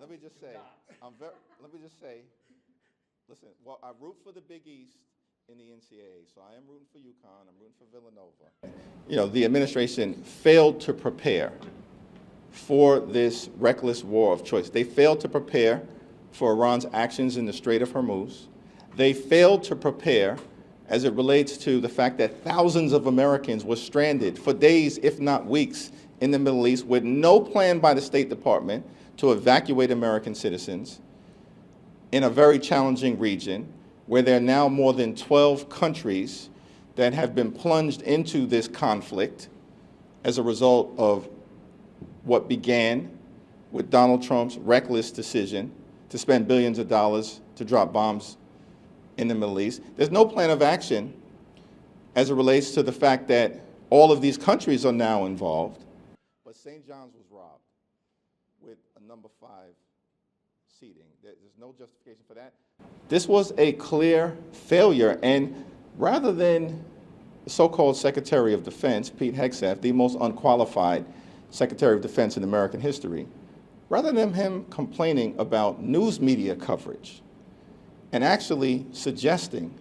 let me just say, let me just say, listen, well, I root for the Big East in the NCAA, so I am rooting for UConn, I'm rooting for Villanova. You know, the administration failed to prepare for this reckless war of choice. They failed to prepare for Iran's actions in the Strait of Hormuz. They failed to prepare as it relates to the fact that thousands of Americans were stranded for days, if not weeks, in the Middle East with no plan by the State Department to evacuate American citizens in a very challenging region where there are now more than 12 countries that have been plunged into this conflict as a result of what began with Donald Trump's reckless decision to spend billions of dollars to drop bombs in the Middle East. There's no plan of action as it relates to the fact that all of these countries are now involved. But St. John's was robbed with a number 5 seating. There's no justification for that. This was a clear failure, and rather than the so-called Secretary of Defense, Pete Hegseth, the most unqualified Secretary of Defense in American history, rather than him complaining about news media coverage and actually suggesting,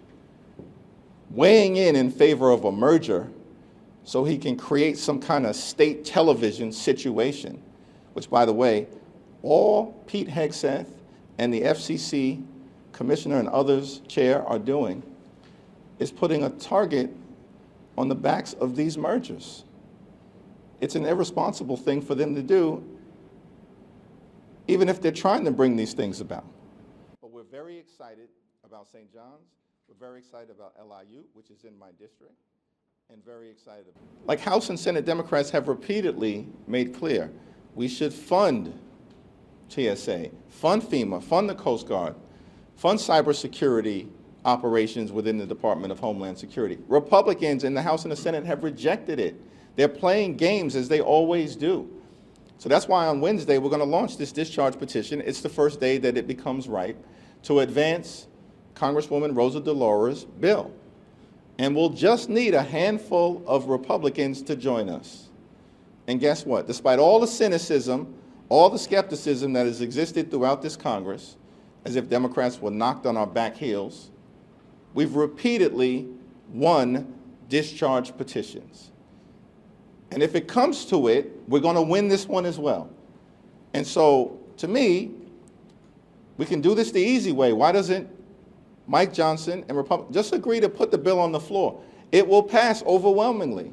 weighing in favor of a merger so he can create some kind of state television situation, which, by the way, all Pete Hegseth and the FCC commissioner and others chair are doing is putting a target on the backs of these mergers. It's an irresponsible thing for them to do, even if they're trying to bring these things about. But we're very excited about St. John's. We're very excited about LIU, which is in my district, and very excited. Like House and Senate Democrats have repeatedly made clear, we should fund TSA, fund FEMA, fund the Coast Guard, fund cybersecurity operations within the Department of Homeland Security. Republicans in the House and the Senate have rejected it. They're playing games as they always do. So that's why on Wednesday we're going to launch this discharge petition. It's the first day that it becomes ripe to advance Congresswoman Rosa DeLaura's bill. And we'll just need a handful of Republicans to join us. And guess what? Despite all the cynicism, all the skepticism that has existed throughout this Congress, as if Democrats were knocked on our back heels, we've repeatedly won discharge petitions. And if it comes to it, we're going to win this one as well. And so, to me, we can do this the easy way. Why doesn't Mike Johnson and Republicans just agree to put the bill on the floor? It will pass overwhelmingly.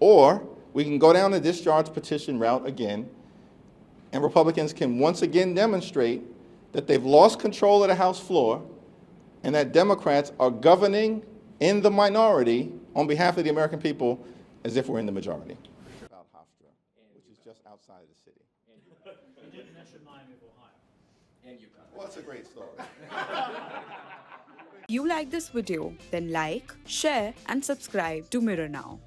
Or we can go down the discharge petition route again, and Republicans can once again demonstrate that they've lost control of the House floor and that Democrats are governing in the minority on behalf of the American people as if we're in the majority. About Hofstra, which is just outside of the city. You didn't mention Miami of Ohio. And UConn. Well, it's a great story. You like this video? Then like, share and subscribe to Mirror Now.